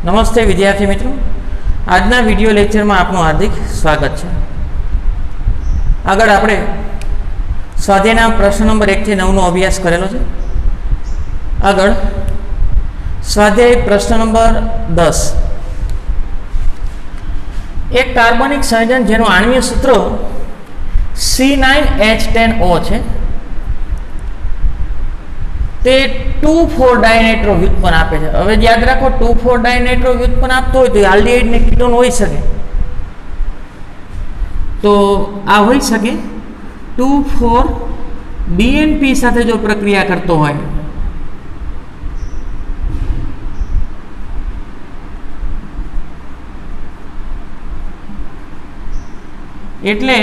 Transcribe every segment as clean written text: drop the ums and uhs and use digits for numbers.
નમસ્તે વિદ્યાર્થી મિત્રો, આજના વિડિયો લેક્ચરમાં આપનું હાર્દિક સ્વાગત છે। આગળ આપણે સ્વાધ્યાયના પ્રશ્ન નંબર 1 થી 9 નો અભ્યાસ કરેલો છે। આગળ સ્વાધ્યાય પ્રશ્ન નંબર 10, એક કાર્બનિક સંયોજન જેનું આણ્વીય સૂત્ર C9H10O છે તે 2,4-डायनाइट्रो व्युत्पन्न आपे छे। हवे याद राखो 2,4-डायनाइट्रो व्युत्पन्न आपतो होय तो आल्डिहाइड ने कीटोन होई शके, तो आ होई शके 2,4-BNP साथे जो प्रक्रिया करतो होय एटले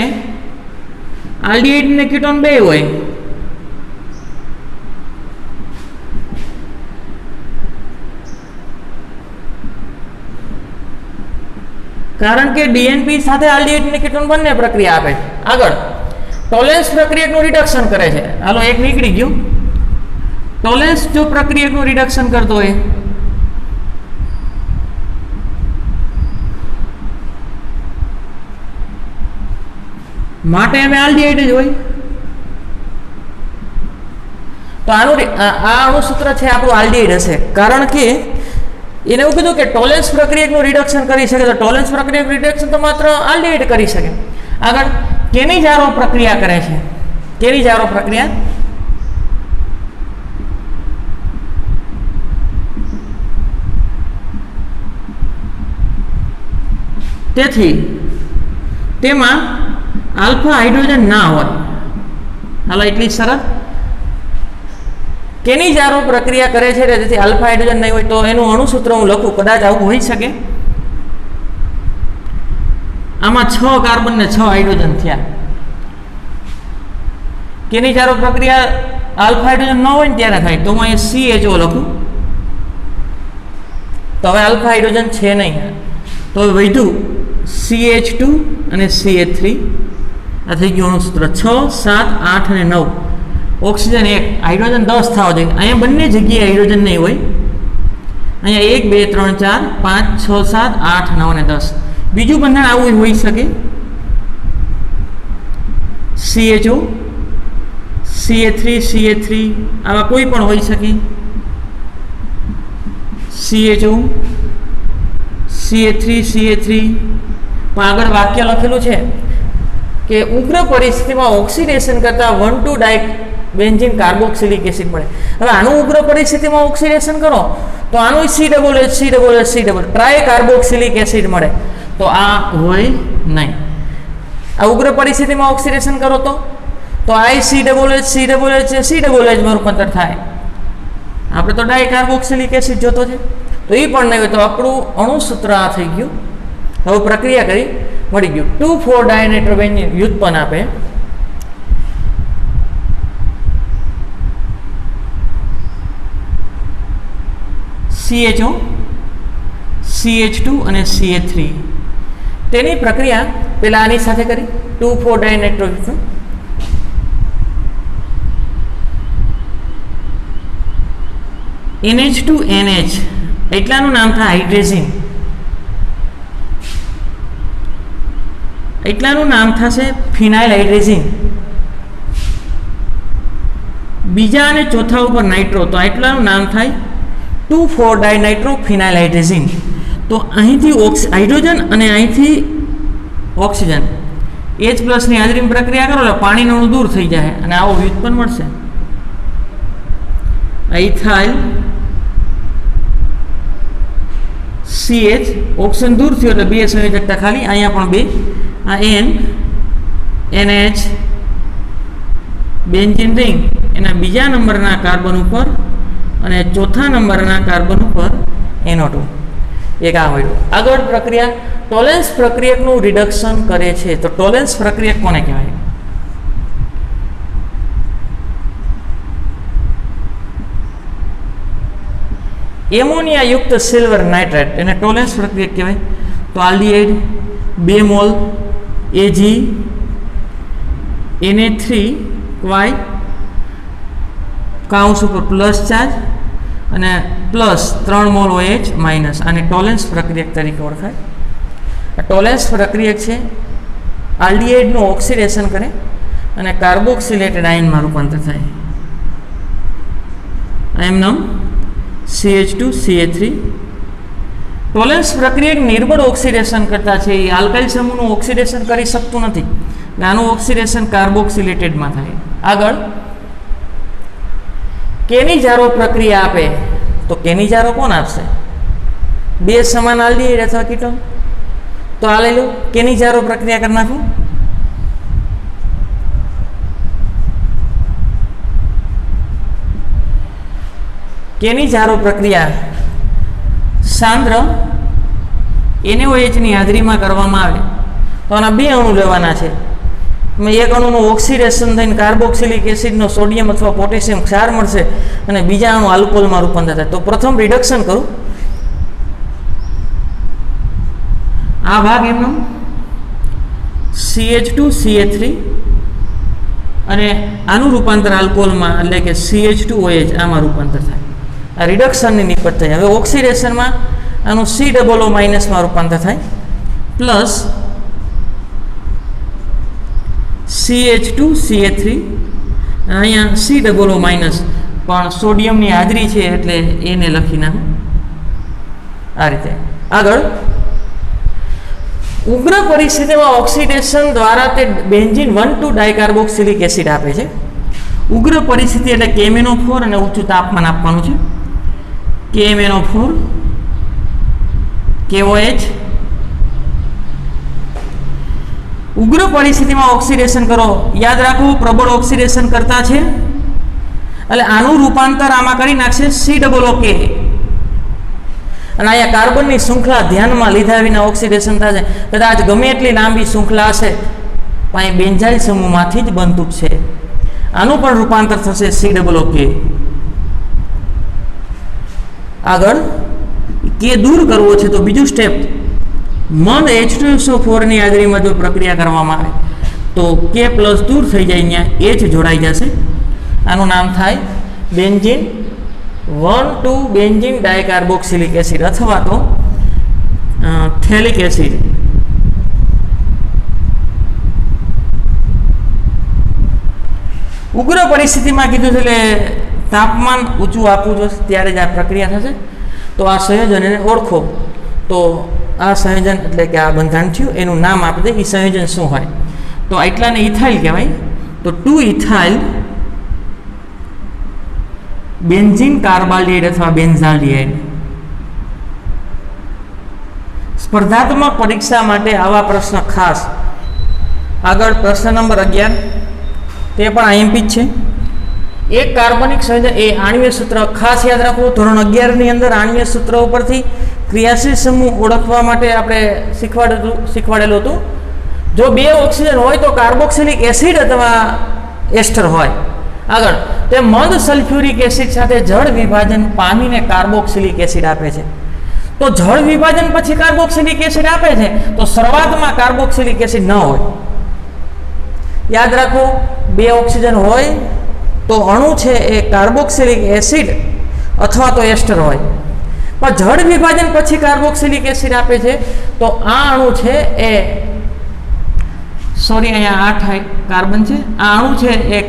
आल्डिहाइड ने कीटोन बे होय। कारण के डीएनपी साथे आल्डिहाइड ने कीटोन बने प्रक्रिया आपे। आगळ टोलेंस प्रक्रियाનું रिडक्शन करे छे। हालो एक નીકળી ગયું। टोलेंस जो प्रक्रियाનું रिडक्शन करतो होय માટે અમે આલ્ડિહાઇડ જ હોય તો આનું આ અણુસૂત્ર છે આપણું આલ્ડિહાઇડ હશે। કારણ કે એને એવું કીધું કે ટોલેન્સ પ્રક્રિયાનું રિડક્શન કરી શકે, તો ટોલેન્સ પ્રક્રિયાનું રિડક્શન તો માત્ર આલ્ડિહાઇડ કરી શકે। આગળ કેનિજારો પ્રક્રિયા કરે છે। કેનિજારો પ્રક્રિયા તેથી તેમાં આલ્ફા હાઇડ્રોજન ના હોય। હાલો એટલી સરળ। કેનિજારો પ્રક્રિયા કરે છે તેથી આલ્ફા હાઇડ્રોજન નહીં હોય, તો એનું અણુસૂત્ર હું લખું, કદાચ આવું હોઈ શકે। આમાં 6 કાર્બન ને 6 હાઇડ્રોજન થયા। કેનિજારો પ્રક્રિયા આલ્ફા હાઇડ્રોજન ન હોય ને ત્યારે થાય, તો હું અહીં CHO લખું। તો હવે આલ્ફા હાઇડ્રોજન છે નહીં, તો વધ્યું CH2 અને CH3। આ થઈ ગયું અણુસૂત્ર। 6, 7, 8 અને 9 ऑक्सीजन 1, हाइड्रोजन 10 થવા જોઈએ। અહીંયા બંને જગ્યાએ હાઇડ્રોજન નહીં હોય। અહીંયા 1, 2, 3, 4, 5, 6, 7, 8, 9 અને 10 બીજું બંધન આવું હોઈ શકે। CHO, CH3, CH3 આવા કોઈ પણ હોઈ શકે। CHO, CH3, CH3 પણ આગળ વાક્ય લખેલું છે કે ઉગ્ર પરિસ્થિતિમાં ઓક્સિડેશન કરતા 1,2-डाइबेंजीन कार्बोक्सिलिक एसिड મળે। હવે આનું ઉગ્ર પરિસ્થિતિમાં ઓક્સિડેશન કરો તો આનું COOH ટ્રાય કાર્બોક્સિલિક એસિડ મળે, તો આ હોય નહીં। આ ઉગ્ર પરિસ્થિતિમાં ઓક્સિડેશન કરો તો COOH માં રૂપાંતર થાય। આપણે તો ડાય કાર્બોક્સિલિક એસિડ જોતો છે, તો એ પણ નહીં હોય, તો આપણું અણુસૂત્ર આ થઈ ગયું। હવે પ્રક્રિયા કરી મળી ગયું 2,4-डायनाइट्रोबेंजीन व्युत्पन्न आपे। CHO, CH2 અને CH3 તેની પ્રક્રિયા પેલા આની સાથે કરી 2,4-डायनाइट्रो NH2NH એટલાનું નામ થાય હાઇડ્રેઝિન। એટલાનું નામ થશે ફિનાઇલ હાઇડ્રેઝિન। બીજા અને ચોથા ઉપર નાઇટ્રો, તો એટલાનું નામ થાય 2,4-डायनाइट्रो ફિનાઇલ હાઇડ્રેઝિન। તો અહીંથી હાઇડ્રોજન અને અહીંથી ઓક્સિજન H+ ની હાજરીમાં પ્રક્રિયા કરો એટલે પાણીનું અણુ દૂર થઈ જાય અને આવો વ્યુત્પન્ન મળશે। ઇથાઇલ CH ઓક્સિજન દૂર થયો એટલે 2 સંયોજકતા ખાલી, અહીંયા પણ 2, આ N NH બેન્ઝીન રિંગ એના બીજા નંબરના કાર્બન ઉપર અને ચોથા નંબરના કાર્બન ઉપર NO2 એક આ હોય। આગળ પ્રક્રિયા ટોલેન્સ પ્રક્રિયાનું રિડક્શન કરે છે। તો ટોલેન્સ પ્રક્રિયા કોને કહેવાય? એમોનિયા યુક્ત સિલ્વર નાઇટ્રેટ એને ટોલેન્સ પ્રક્રિયા કહેવાય। તો આલ્ડિહાઇડ 2 મોલ Ag Na3Y કાઉન્સ ઉપર પ્લસ ચાર્જ અને પ્લસ 3 મોલ OH માઇનસ. આને ટોલેન્સ પ્રક્રિયક તરીકે ઓળખાય. આ ટોલેન્સ પ્રક્રિયક છે આલ્ડિહાઇડનું ઓક્સિડેશન કરે અને કાર્બોક્સિલેટેડ આયનમાં રૂપાંતર થાય. આનું નામ CH2CH3. ટોલેન્સ પ્રક્રિયક નિર્બળ ઓક્સિડેશન કરતા છે. એ આલ્કાઇલ સમૂહનું ઓક્સિડેશન કરી શકતું નથી. આનું ઓક્સિડેશન કાર્બોક્સિલેટેડમાં થાય. આગળ કેનિજારો પ્રક્રિયા આપે તો કેનિજારો કોણ આપશે? 2 સમાન આલ્ડિહાઇડ અથવા કીટોન. તો આ લઈ લો, કેનિજારો પ્રક્રિયા કરી નાખું. કેનિજારો પ્રક્રિયા સાંદ્ર NaOH ની હાજરીમાં કરવામાં આવે તો આના 2 અણુ લેવાના છે. એક અણુનું ઓક્સિડેશન થઈને કાર્બોક્સિલિક એસિડનો સોડિયમ અથવા પોટેશિયમ ક્ષાર મળશે અને બીજા અણુ આલ્કોહોલમાં રૂપાંતર થાય. તો પ્રથમ રિડક્શન કરું. આ ભાગ એમનો CH2CH3 અને આનું રૂપાંતર આલ્કોહોલમાં એટલે કે CH2OH આમાં રૂપાંતર થાય. આ રિડક્શનની નિપટ થાય. હવે ઓક્સિડેશનમાં આનું COO માઇનસમાં રૂપાંતર થાય પ્લસ CH2CH3 અહીંયા COO માઇનસ પણ સોડિયમની હાજરી છે એટલે એને લખી નાખો આ રીતે. આગળ ઉગ્ર પરિસ્થિતિમાં ઓક્સિડેશન દ્વારા તે બેન્ઝીન 1,2 ડાયકાર્બોક્સિલિક એસિડ આપે છે. ઉગ્ર પરિસ્થિતિ એટલે KMnO4 અને ઊંચું તાપમાન આપવાનું છે. KMnO4 KOH. ઉગ્ર પરિસ્થિતિમાં ઓક્સિડેશન કરો. યાદ રાખો પ્રબળ ઓક્સિડેશન કરતા છે એટલે આનું રૂપાંતર આમાં કરી નાખશે COOK. અને અહીંયા કાર્બનની શૃંખલા ધ્યાનમાં લીધા વિના ઓક્સિડેશન થશે. કદાચ ગમે એટલી લાંબી શૃંખલા હશે પણ એ બેન્ઝાઇલ સમૂહમાંથી જ બનતું જ છે. આનું પણ રૂપાંતર થશે COOK. આગળ કે દૂર કરવો છે તો બીજું સ્ટેપ મંદ H2SO4 ની હાજરીમાં જો પ્રક્રિયા કરવામાં આવે તો K પ્લસ દૂર થઈ જાય, અહીંયા H જોડાઈ જશે. આનું નામ થાય બેન્ઝીન 1,2 બેન્ઝીન ડાયકાર્બોક્સિલિક એસિડ અથવા તો થેલિક એસિડ. ઉગ્ર પરિસ્થિતિમાં કીધું છે એટલે તાપમાન ઊંચું આપવું જોઈએ ત્યારે જ આ પ્રક્રિયા થશે. તો આ સંયોજનને ઓળખો. તો આ સંયોજન એટલે કે આ બંધારણ થયું એનું નામ આપી દે. એ સંયોજન શું હોય તો એટલાને ઇથાઇલ કહેવાય. તો 2 ઇથાઇલ બેન્ઝીન કાર્બાલ્ડિહાઇડ અથવા બેન્ઝાલ્ડિહાઇડ. સ્પર્ધાત્મક પરીક્ષા માટે આવા પ્રશ્ન ખાસ. આગળ પ્રશ્ન નંબર 11 તે પણ IMP જ છે. એક કાર્બનિક સંયોજન એ આણ્વીય સૂત્ર ખાસ યાદ રાખવું. ધોરણ 11 ની અંદર આણ્વીય સૂત્ર ઉપરથી ક્રિયાશીલ સમૂહ ઓળખવા માટે આપણે શીખવાડેલું હતું. જો 2 ઓક્સિજન હોય તો કાર્બોક્સિલિક એસિડ અથવા એસ્ટર હોય. આગળ તે મંદ સલ્ફ્યુરિક એસિડ સાથે જળ વિભાજન પામીને કાર્બોક્સિલિક એસિડ આપે છે. તો જળ વિભાજન પછી કાર્બોક્સિલિક એસિડ આપે છે તો શરૂઆતમાં કાર્બોક્સિલિક એસિડ ન હોય. યાદ રાખો 2 ઓક્સિજન હોય તો અણુ છે એ કાર્બોક્સિલિક એસિડ અથવા તો એસ્ટર હોય. પણ જળ વિભાજન પછી કાર્બોક્સિલિક એસિડ આપે છે તો આ અણુ છે એ અહીંયા 8 કાર્બન છે. આ અણુ છે એ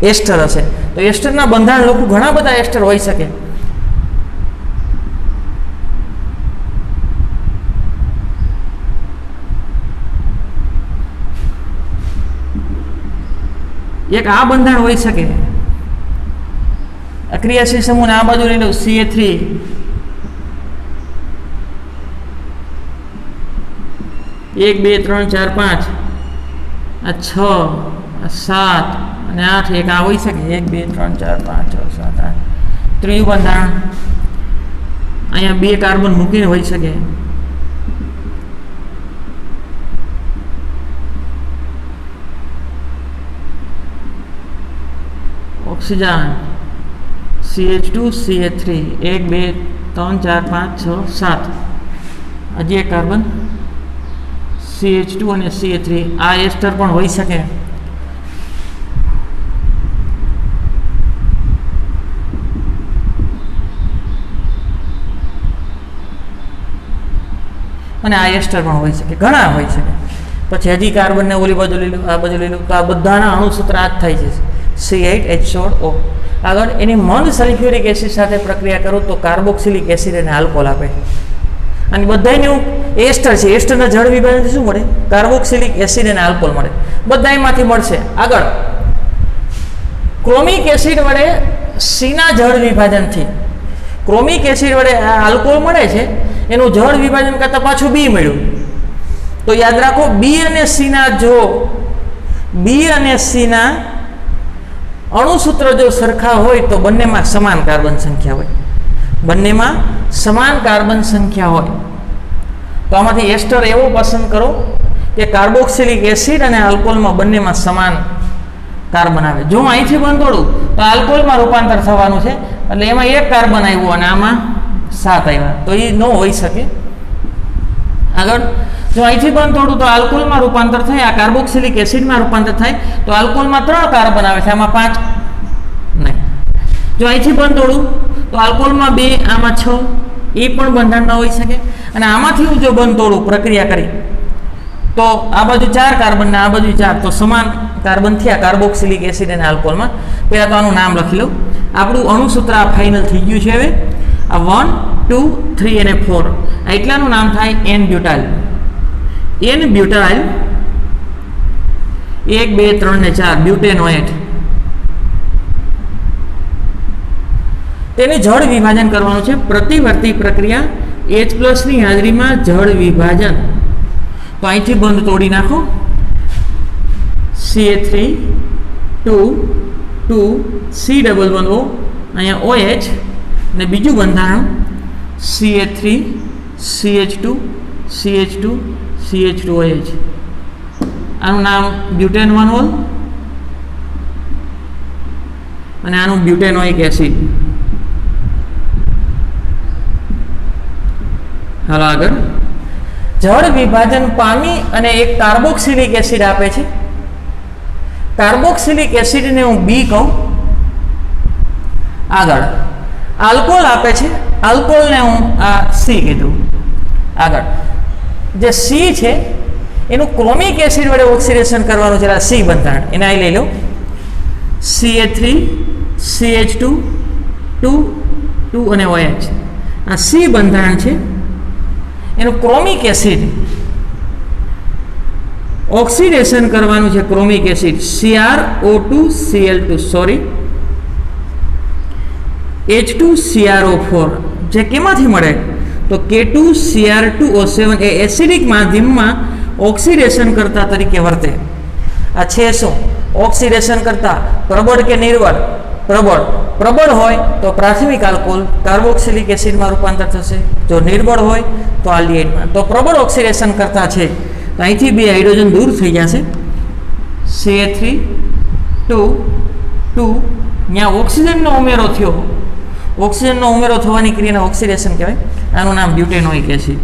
એસ્ટર હશે. તો એસ્ટરના બંધારણ લોકો ઘણા બધા એસ્ટર હોઈ શકે. એક આ બંધારણ હોઈ શકે. ક્રિયાશીલ સમૂહને આ બાજુ લઈ લો CH3 1 2 3 4 5 આ 6 આ 7 અને 8 એક આ હોઈ શકે. 1 2 3 4 5 6 7 8. ત્રીજું બંધારણ અહીંયા 2 કાર્બન મૂકીને હોઈ શકે. Oxygen CH2 CH3 1 2 3 4 5 6 7. હજી એક કાર્બન CH2 અને CH3 આ એસ્ટર પણ હોઈ શકે. અને આ એસ્ટર પણ હોઈ શકે, ઘણા હોઈ શકે. પછી હજી કાર્બનને ઓલી બાજુ લઈ લો, આ બાજુ લઈ લો, તો આ બધાના અણુસૂત્ર આ જ થાય છે, C8H16O. આગળ એની મંદ સલ્ફ્યુરિક એસિડ સાથે પ્રક્રિયા કરું તો કાર્બોક્સિલિક એસિડ અને આલ્કોહોલ આપે. અને બધાનું એસ્ટર છે, એસ્ટરના જળ વિભાજનથી શું મળે? કાર્બોક્સિલિક એસિડ અને આલ્કોહોલ મળે, બધા એમાંથી મળશે. આગળ ક્રોમિક એસિડ વડે સીના જળ વિભાજનથી ક્રોમિક એસિડ વડે આલ્કોહોલ મળે છે, એનું જળ વિભાજન કરતાં પાછું બી મળ્યું. તો યાદ રાખો, બી અને સીના અણુસૂત્ર જો સરખા હોય તો બંનેમાં સમાન કાર્બન સંખ્યા હોય, બંનેમાં સમાન કાર્બન સંખ્યા હોય. તો આમાંથી એસ્ટર એવો પસંદ કરો કે કાર્બોક્સિલિક એસિડ અને આલ્કોહોલમાં બંનેમાં સમાન કાર્બન આવે. જો હું અહીંથી બંધ તોડું તો આલ્કોહોલમાં રૂપાંતર થવાનું છે, એટલે એમાં એક કાર્બન આવ્યું અને આમાં 7 આવ્યા, તો એ ન હોઈ શકે. આગળ જો અહીંથી બંધ તોડું તો આલ્કોહોલમાં રૂપાંતર થાય, આ કાર્બોક્સિલિક એસિડમાં રૂપાંતર થાય, તો આલ્કોહોલમાં 3 કાર્બન આવે છે, આમાં 5 નહીં. જો અહીંથી બંધ તોડું તો આલ્કોહોલમાં 2, આમાં 6, એ પણ બંધારણ ન હોઈ શકે. અને આમાંથી હું જો બંધ તોડું પ્રક્રિયા કરી તો આ બાજુ 4 કાર્બન ને આ બાજુ 4, તો સમાન કાર્બન થયા કાર્બોક્સિલિક એસિડ અને આલ્કોહોલમાં. પહેલાં તો આનું નામ લખી લઉં. આપણું અણુસૂત્ર આ ફાઇનલ થઈ ગયું છે. હવે આ 1, 2, 3 અને 4 એટલાનું નામ થાય N-બ્યુટાઇલ. N-બ્યુટાઇલ 1, 2, 3 ને 4 બ્યુટેનોએટ. તેને જળ વિભાજન કરવાનું છે. પ્રતિવર્તી પ્રક્રિયા H+ ની હાજરીમાં જળ વિભાજન. તો અહીંથી બંધ તોડી નાખો, Ca3 2 2 C11O, અહીંયા OH ને બીજું બંધારણ Ca3 CH2 CH2 CH2OH. આનું નામ બ્યુટેનોલ અને આનું બ્યુટેનોઇક એસિડ. હાલો આગળ. જળ વિભાજન પામી અને એક કાર્બોક્સિલિક એસિડ આપે છે. કાર્બોક્સિલિક એસિડને હું બી કહું. આગળ આલ્કોહોલ આપે છે, આલ્કોહોલને હું આ સી કીધું. આગળ જે સી છે એનું ક્રોમિક એસિડ વડે ઓક્સિડેશન કરવાનું છે, આ સી બંધારણ. એને અહીં લઈ લો, Ca3 CH2 2 2 અને OH. આ સી બંધારણ છે, એનું ક્રોમિક એસિડ ઓક્સિડેશન કરવાનું છે. ક્રોમિક acid CrO2 Cl2 sorry H2CrO4 જે કેમાંથી મળે તો K2Cr2O7 એ એસિડિક માધ્યમમાં ઓક્સિડેશન કરતા તરીકે વર્તે. આ છે શું? ઓક્સિડેશન કરતા પ્રબળ કે નિર્બળ? પ્રબળ હોય તો પ્રાથમિક આલ્કોહોલ કાર્બોક્સિલિક એસિડમાં રૂપાંતર થશે, જો નિર્બળ હોય તો આલ્ડિહાઇડમાં. તો પ્રબળ ઓક્સિડેશન કરતા છે, તો અહીંથી 2 હાઇડ્રોજન દૂર થઈ જશે. Ca3 2 2 ત્યાં ઓક્સિજનનો ઉમેરો થયો, ઓક્સિજનનો ઉમેરો થવાની ક્રિયાને ઓક્સિડેશન કહેવાય. આનું નામ બ્યુટેનોઇક એસિડ.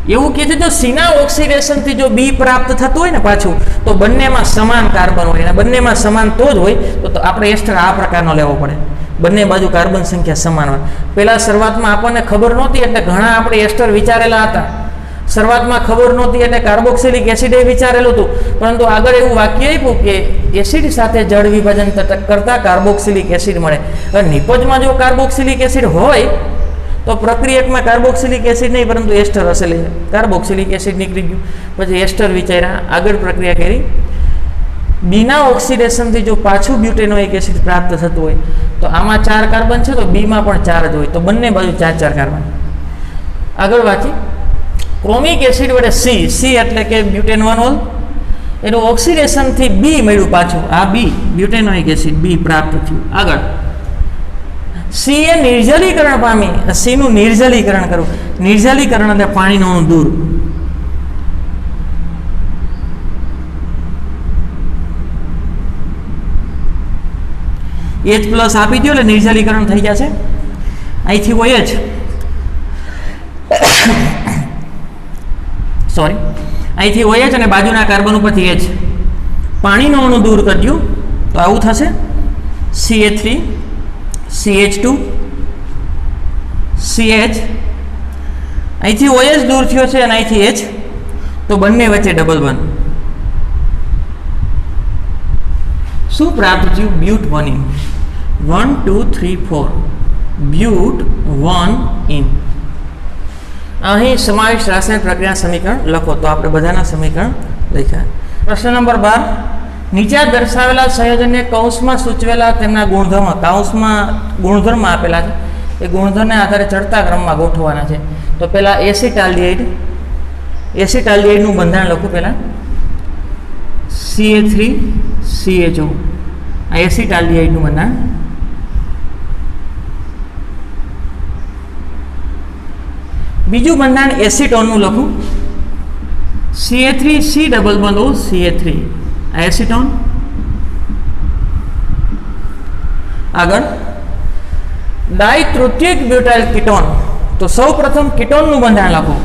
એવું કહે છે જો સીના ઓક્સિડેશનથી જો બી પ્રાપ્ત થતું હોય ને પાછું, તો બંનેમાં સમાન કાર્બન હોય, અને બંનેમાં સમાન તો જ હોય તો આપણે એસ્ટર આ પ્રકારનો લેવો પડે, બંને બાજુ કાર્બન સંખ્યા સમાન હોય. પહેલાં શરૂઆતમાં આપણને ખબર નહોતી એટલે ઘણા આપણે એસ્ટર વિચારેલા હતા. શરૂઆતમાં ખબર નહોતી એટલે કાર્બોક્સિલિક એસિડ વિચારેલું હતું, પરંતુ આગળ એવું વાક્ય આપ્યું કે એસિડ સાથે જળ વિભાજન કરતાં કાર્બોક્સિલિક એસિડ મળે. હવે નિપજમાં જો કાર્બોક્સિલિક એસિડ હોય તો પ્રક્રિયકમાં કાર્બોક્સિલિક એસિડ નહીં પરંતુ એસ્ટર હશે, કાર્બોક્સિલિક એસિડ નીકળી ગયું. પછી એસ્ટર વિચાર્યા, આગળ પ્રક્રિયા કરી. બીના ઓક્સિડેશનથી જો પાછું બ્યુટેનોઇક એસિડ પ્રાપ્ત થતું હોય તો આમાં 4 કાર્બન છે, તો બીમાં પણ 4 જ હોય, તો બંને બાજુ 4 કાર્બન. આગળ વાંચી. ક્રોમિક એસિડ વડે સી એટલે કે બ્યુટેનોલ, એનું ઓક્સિડેશનથી બી મળ્યું પાછું, આ બી બ્યુટેનોઇક એસિડ બી પ્રાપ્ત થયું. આગળ સી એ નિર્જલીકરણ પામી, સીનું નિર્જલીકરણ કરવું. નિર્જલીકરણ એટલે પાણીનો અણુ દૂર. H+ આપી દો એટલે નિર્જલીકરણ થઈ જશે. અહીંથી OH સોરી અહીંથી OH અને બાજુના કાર્બન ઉપરથી H, પાણીનો અણુ દૂર કરજો તો આવું થશે. Ca3 CH2 CH, અહીંથી OH દૂર થયો છે અને અહીંથી H, તો બંને વચ્ચે ડબલ બોન્ડ. શું પ્રાપ્ત થયું? બ્યુટ 1 ઇન. 1 2 3 4 બ્યુટ 1 ઇન. અહીં સમાવેશ રાસાયણિક પ્રક્રિયા સમીકરણ લખો. તો આપણે બધાના સમીકરણ લખ્યા. પ્રશ્ન નંબર 12, નીચે દર્શાવેલા સંયોજનને કૌંસમાં સૂચવેલા તેમના ગુણધર્મ આપેલા છે. એ ગુણધર્મને આધારે ચડતા ક્રમમાં ગોઠવવાના છે. તો પહેલા એસિટાલ્ડિહાઇડનું બંધારણ લખું. પહેલા CA3CHO, આ એસિટાલ્ડિહાઇડનું બંધારણ. બીજું બંધારણ એસિટોનનું લખું. CA3C double bond O CA3, આ એસિટોન. આગળ ડાઇતૃતીયક બ્યુટાઇલ કીટોન. તો સૌ પ્રથમ કીટોનનું બંધારણ લખો.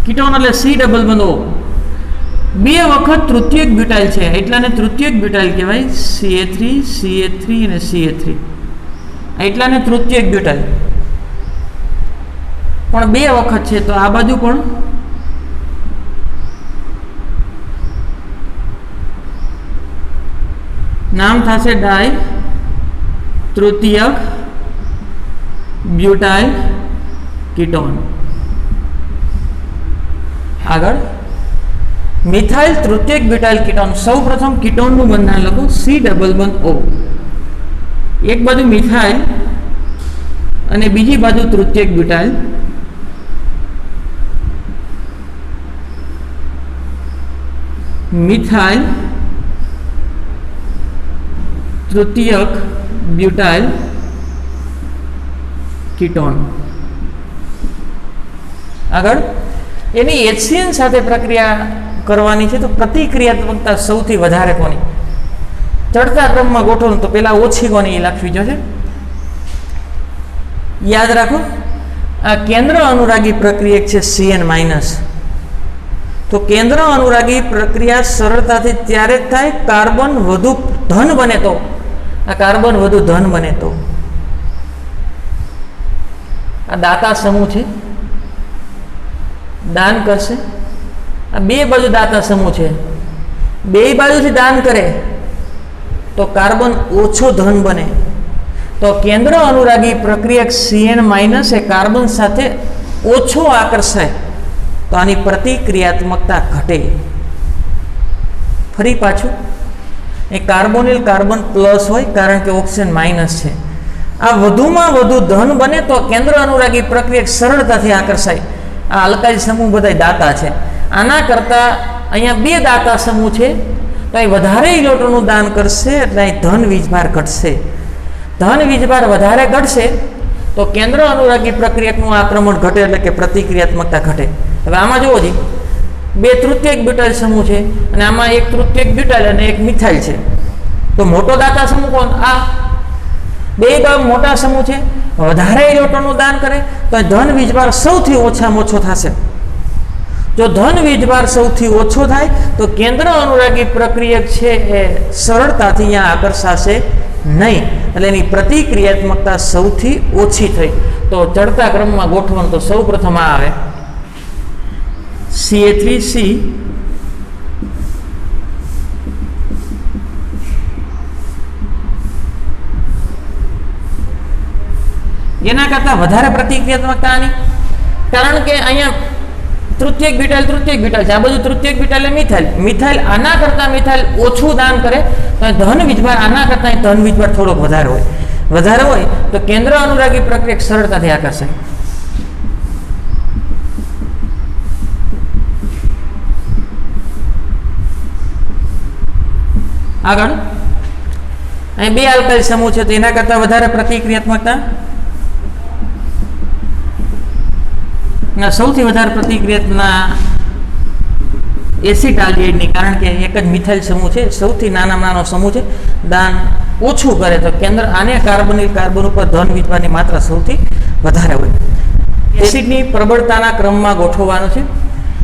કીટોન એટલે C ડબલ બોન્ડ O, 2 વખત તૃતીયક બ્યુટાઇલ છે એટલાને તૃતીયક બ્યુટાઇલ કહેવાય. CA3 અને CA3 એટલાને તૃતીયક બ્યુટાઇલ. પણ 2 વખત છે તો આ બાજુ પણ નામ થશે ડાય તૃતીયક બ્યુટાઇલ કીટોન. આગળ મિથાઇલ તૃતીયક બ્યુટાઇલ કીટોન. સૌ પ્રથમ કીટોનનું બંધારણ લખો. C ડબલ બોન્ડ O, એક બાજુ મિથાઇલ અને બીજી બાજુ તૃતીયક બ્યુટાઇલ. મિથાઇલ તૃતીયક બ્યુટાઇલ કીટોન. આગળ એની HCN સાથે પ્રક્રિયા કરવાની છે. તો પ્રતિક્રિયાત્મકતા સૌથી વધારે કોની? ચડતા ક્રમમાં ગોઠવણ. તો પેલા ઓછી કોની એ લખવી જોઈએ. યાદ રાખો, આ કેન્દ્ર અનુરાગી પ્રક્રિયક છે CN-. તો કેન્દ્ર અનુરાગી પ્રક્રિયા સરળતાથી ત્યારે જ થાય કાર્બન વધુ ધન બને તો. આ કાર્બન વધુ ધન બને તો. આ દાતા સમૂહ છે, દાન કરશે. આ 2 બાજુ દાતા સમૂહ છે, 2 બાજુથી દાન કરે તો કાર્બન ઓછો ધન બને. તો કેન્દ્ર અનુરાગી પ્રક્રિયક CN- એ કાર્બન સાથે ઓછો આકર્ષાય તો આની પ્રતિક્રિયાત્મકતા ઘટે. ફરી પાછું, એ કાર્બોનિલ કાર્બન પ્લસ હોય કારણ કે ઓક્સિજન માઇનસ છે. આ વધુમાં વધુ ધન બને તો કેન્દ્ર અનુરાગી પ્રક્રિયક સરળતાથી આકર્ષાય. આ અલ્કાઇલ સમૂહ બધા દાતા છે. આના કરતાં અહીંયા 2 દાતા સમૂહ છે તો એ વધારે ઇલેક્ટ્રોનનું દાન કરશે એટલે અહીં ધન વીજભાર ઘટશે. ધન વીજભાર વધારે ઘટશે તો કેન્દ્ર અનુરાગી પ્રક્રિયકનું આક્રમણ ઘટે એટલે કે પ્રતિક્રિયાત્મકતા ઘટે. હવે આમાં જુઓ જી, 2 તૃતીયક બ્યુટાઇલ સમૂહ છે અને આમાં 1 તૃતીયક બ્યુટાઇલ અને 1 મિથાઇલ છે. તો મોટો દાતા સમૂહ કોણ? આ 2 મોટા સમૂહ છે. વધારે ઇલેક્ટ્રોનનું દાન કરે તો ધન વીજભાર સૌથી ઓછામાં ઓછો થશે. જો ધન વીજભાર સૌથી ઓછો થાય તો કેન્દ્ર અનુરાગી પ્રક્રિયક છે એ સરળતાથી અહીંયા આકર્ષાશે નહીં, એટલે એની પ્રતિક્રિયાત્મકતા સૌથી ઓછી થઈ. તો ચડતા ક્રમમાં ગોઠવણ તો સૌ પ્રથમ આ આવે CA3C એના કરતાં વધારે પ્રતિક્રિયાત્મકતા આની, કારણ કે અહીંયા તૃતીયક બ્યુટાઇલ છે, આ બધું તૃતીયક બ્યુટાઇલ મિથાઇલ. મિથાઇલ આના કરતાં મિથાઇલ ઓછું દાન કરે તો ધન વીજભાર આના કરતાં ધન વીજભાર થોડોક વધારે હોય તો કેન્દ્ર અનુરાગી પ્રક્રિયક સરળતાથી આકર્ષાય. આગળ અહીં 2 આલ્કાઇલ સમૂહ છે તો એના કરતાં વધારે પ્રતિક્રિયાત્મકતા. સૌથી વધારે પ્રતિક્રિયાના એસિટાલ્ડિહાઇડની, કારણ કે એક જ મિથાઇલ સમૂહ છે, સૌથી નાનો સમૂહ છે, દાન ઓછું કરે તો કેન્દ્ર આને કાર્બનિલ કાર્બન ઉપર ધન વીજભારની માત્રા સૌથી વધારે હોય. એસિડની પ્રબળતાના ક્રમમાં ગોઠવવાનું છે.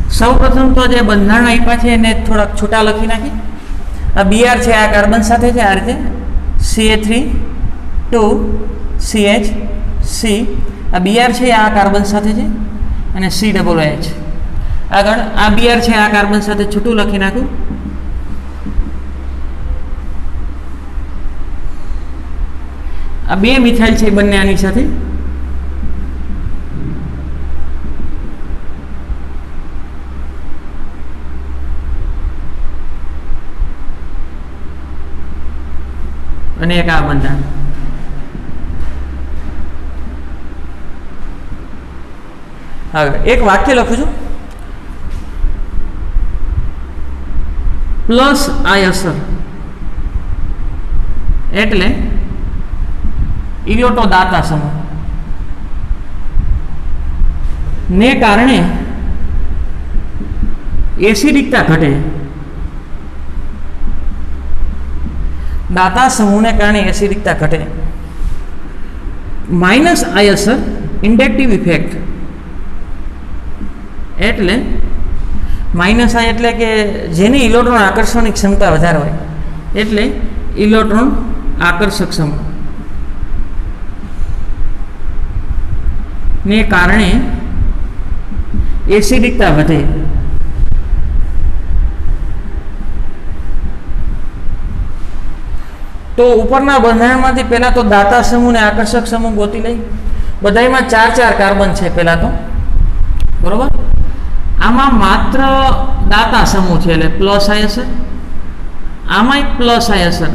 સૌ પ્રથમ તો જે બંધારણ આપ્યા છે એને થોડાક છૂટા લખી નાખી. આ Br છે, આ કાર્બન સાથે છે, આ રીતે CA3 2 CH C આ Br છે આ કાર્બન સાથે છે અને COOH. આગળ આ Br છે આ કાર્બન સાથે છૂટું લખી નાખું. આ 2 મિથાઇલ છે બંને આની સાથે. અને એક આ બંધારણ. હવે એક વાક્ય લખું છું. પ્લસ આઈ અસર એટલે ઇલિયોટો દાતા સમૂહ ને કારણે એસિડિકતા ઘટે. દાતા સમૂહને કારણે એસિડિકતા ઘટે. માઇનસ આઈ અસર ઇન્ડક્ટિવ ઇફેક્ટ એટલે માઇનસ આઈ એટલે કે જેની ઇલેક્ટ્રોન આકર્ષણની ક્ષમતા વધારે હોય એટલે ઇલેક્ટ્રોન આકર્ષક સમૂહ ને કારણે એસિડિકતા વધે. તો ઉપરના બંધારણમાંથી પહેલા તો દાતા સમૂહ ને આકર્ષક સમૂહ ગોતી લઈ. બધામાં 4 કાર્બન છે પહેલા તો, બરોબર. આમાં માત્ર દાતા સમૂહ છે એટલે પ્લસ આઈ અસર, આમાં પ્લસ આઈ અસર.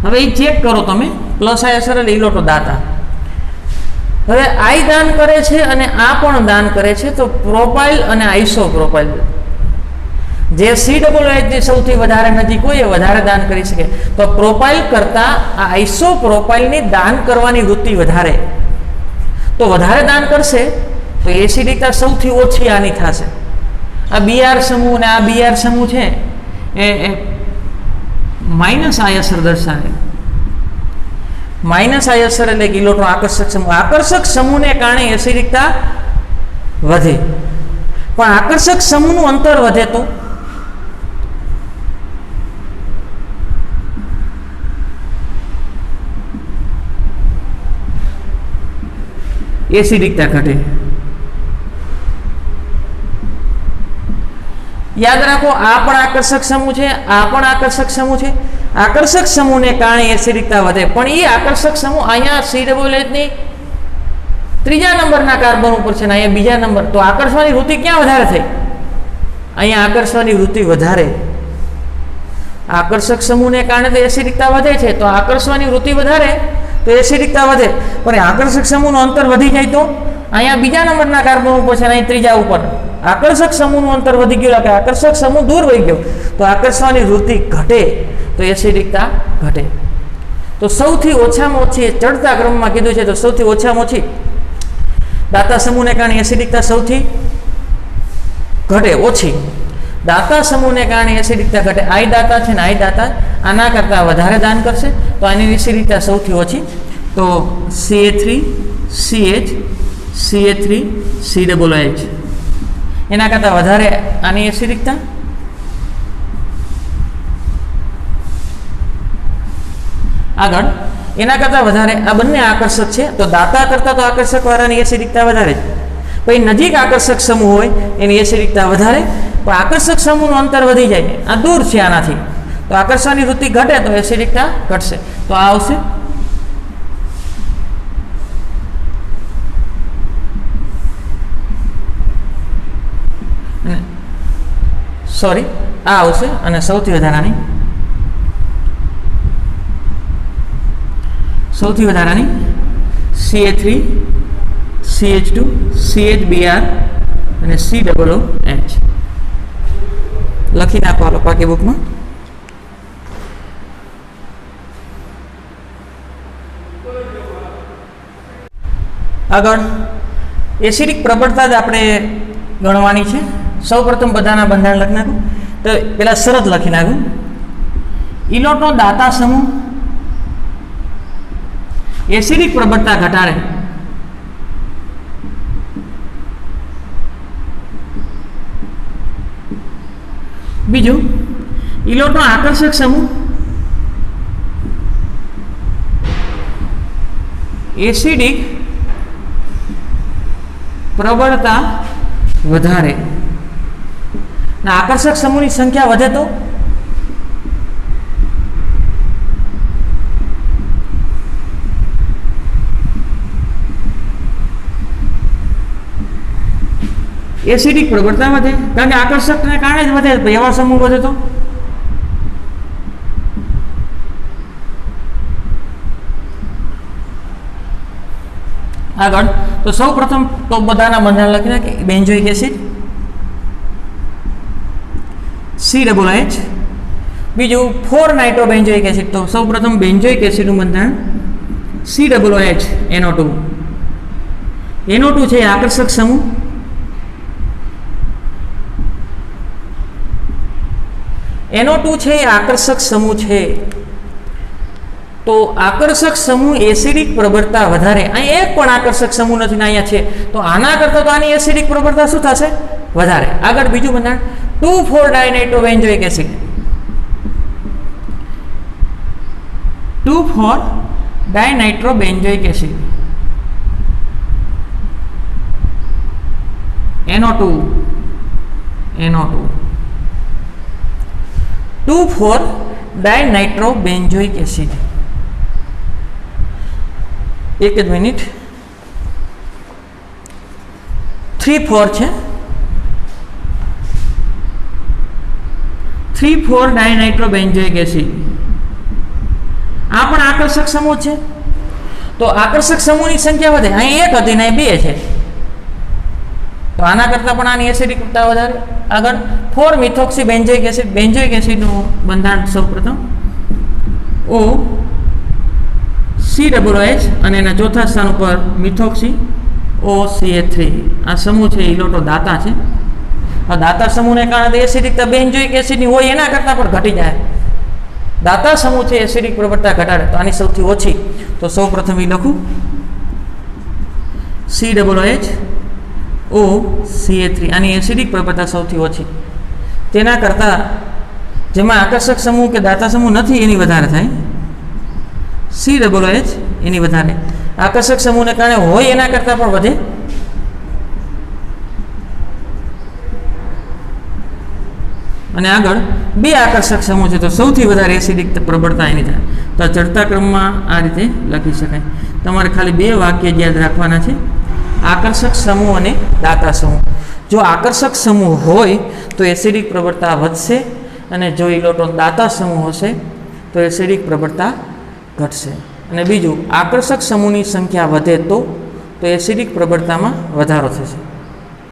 હવે એ ચેક કરો તમે, પ્લસ આઈ અસર એટલે ઇલેક્ટ્રોન દાતા. હવે આઈ દાન કરે છે અને આ પણ દાન કરે છે, તો પ્રોપાઇલ અને આઇસોપ્રોપાઇલ જે COOH ની સૌથી વધારે નજીક હોય એ વધારે દાન કરી શકે. તો પ્રોપાઇલ કરતા આ આઇસોપ્રોપાઇલની દાન કરવાની વૃત્તિ વધારે, તો વધારે દાન કરશે તો એસિડિકતા સૌથી ઓછી આની થશે. આ Br સમૂહ અને આ Br સમૂહ છે એ માઇનસ આઈ અસર દર્શાવે. માઇનસ આઈ અસર એટલે ઇલેક્ટ્રોન આકર્ષક સમૂહ. આકર્ષક સમૂહને કારણે એસિડિકતા વધે, પણ આકર્ષક સમૂહનું અંતર વધે તો એસિડિકતા ઘટે. યાદ રાખો, આ પણ આકર્ષક સમૂહ છે, આ પણ આકર્ષક સમૂહ છે. આકર્ષક સમૂહને કારણે એસિડિકતા વધે, પણ એ આકર્ષક સમૂહ અહીંયા COOH ની 3જા નંબરના કાર્બન ઉપર છે ને અહીંયા બીજા નંબર. તો આકર્ષવાની વૃત્તિ ક્યાં વધારે થઈ? અહીંયા આકર્ષવાની વૃત્તિ વધારે. આકર્ષક સમૂહને કારણે તો એસિડિકતા વધે છે, તો આકર્ષવાની વૃત્તિ વધારે તો એસિડિકતા વધે. પણ આકર્ષક સમૂહનું અંતર વધી જાય તો અહીંયા બીજા નંબરના કાર્બન ઉપર છે ને અહીં 3જા ઉપર આકર્ષક સમૂહનું અંતર વધી ગયું, કે આકર્ષક સમૂહ દૂર વહી ગયો, તો આકર્ષવાની વૃત્તિ ઘટે તો એસિડિકતા ઘટે. તો સૌથી ઓછામાં ઓછી ચડતા ક્રમમાં કીધું છે, તો સૌથી ઓછામાં ઓછી દાતા સમૂહને કારણે એસિડિકતા સૌથી ઘટે, ઓછી. દાતા સમૂહને કારણે એસિડિકતા ઘટે. આઈ દાતા છે ને આઈ દાતા આના કરતાં વધારે દાન કરશે, તો આની એસિડિકતા સૌથી ઓછી. તો CH3CH CH3COOH એના કરતાં વધારે આની એસિડિકતા. આગળ એના કરતાં વધારે આ બંને આકર્ષક છે, તો દાતા કરતાં તો આકર્ષક વાળાની એસિડિકતા વધારે છે. પછી નજીક આકર્ષક સમૂહ હોય એની એસિડિકતા વધારે, પણ આકર્ષક સમૂહનું અંતર વધી જાય, આ દૂર છે આનાથી, તો આકર્ષણની વૃત્તિ ઘટે તો એસિડિકતા ઘટશે. તો આ આવશે. સોરી, આ આવશે. અને સૌથી વધારાની CH3 CH2 CHBr અને COOH લખી નાખો હાલો પાકી બુકમાં. આગળ એસિડિક પ્રબળતા જ આપણે ગણવાની છે. સૌપ્રથમ બધાના બંધારણ લખી નાખું. તો પેલા શરત લખી નાખું. ઇલેક્ટ્રોન દાતા સમૂહ એસિડિક પ્રબળતા ઘટાડે. બીજું, ઇલેક્ટ્રોન આકર્ષક સમૂહ એસિડિક પ્રબળતા વધારે અને આકર્ષક સમૂહની સંખ્યા વધે તો એસિડિક પ્રબળતા વધે, કારણ કે આકર્ષકને કારણે જ વધે, એવા સમૂહ વધે તો આગળ તો સૌ પ્રથમ તો બધાના બંધારણ લખી નાખે. બેન્ઝોઇક એસિડ COOH, બીજું 4 નાઇટ્રોબેન્ઝોઇક એસિડ. તો સૌ પ્રથમ બેન્ઝોઇક એસિડનું બંધારણ COOH NO2. NO2 છે એ આકર્ષક સમૂહ, NO2 છે એ આકર્ષક સમૂહ છે. તો આકર્ષક સમૂહ એસિડિક પ્રબળતા વધારે. અહીં એક પણ આકર્ષક સમૂહ નથી ને અહીંયા છે, તો આના કરતાં તો આની એસિડિક પ્રબળતા શું થશે? વધારે. આગળ બીજું બંધારણ two four dinitrobenzoic acid. Two four dinitrobenzoic acid NO2 two four dinitrobenzoic acid. એક જ મિનિટ, 3,4 છે. 3,4-ડાયનાઇટ્રોબેન્ઝોઇક એસિડ આ પણ આકર્ષક સમૂહ છે. તો આકર્ષક સમૂહની સંખ્યા વધે. અહીં એક હતી ને અહીં 2 છે, તો આના કરતાં પણ આની એસિડિકતા વધારે. આગળ 4-મિથોક્સીબેન્ઝોઇક એસિડ. બેન્ઝોઇક એસિડનું બંધારણ સૌપ્રથમ COOH અને એના ચોથા સ્થાન ઉપર મિથોક્સી OCH3. આ સમૂહ છે એ લોટો દાતા છે. આ દાતા સમૂહને કારણે એસિડિકતા બેન્ઝોઇક એસિડની હોય એના કરતાં પણ ઘટી જાય. દાતા સમૂહ છે એસિડિક પ્રબળતા ઘટાડે, તો આની સૌથી ઓછી. તો સૌ પ્રથમ એ લખું COOH આની એસિડિક પ્રબળતા સૌથી ઓછી. તેના કરતાં જેમાં આકર્ષક સમૂહ કે દાતા સમૂહ નથી એની વધારે થાય. COOH એની વધારે. આકર્ષક સમૂહને કારણે હોય એના કરતાં પણ વધે. અને આગળ 2 આકર્ષક સમૂહ છે, તો સૌથી વધારે એસિડિક પ્રબળતા એની થાય. તો ચડતા ક્રમમાં આ રીતે લખી શકાય. તમારે ખાલી 2 વાક્ય યાદ રાખવાના છે, આકર્ષક સમૂહ અને દાતા સમૂહ. જો આકર્ષક સમૂહ હોય તો એસિડિક પ્રબળતા વધશે, અને જો ઇલેક્ટ્રોન દાતા સમૂહ હશે તો એસિડિક પ્રબળતા ઘટશે. અને બીજું, આકર્ષક સમૂહની સંખ્યા વધે તો એસિડિક પ્રબળતામાં વધારો થશે.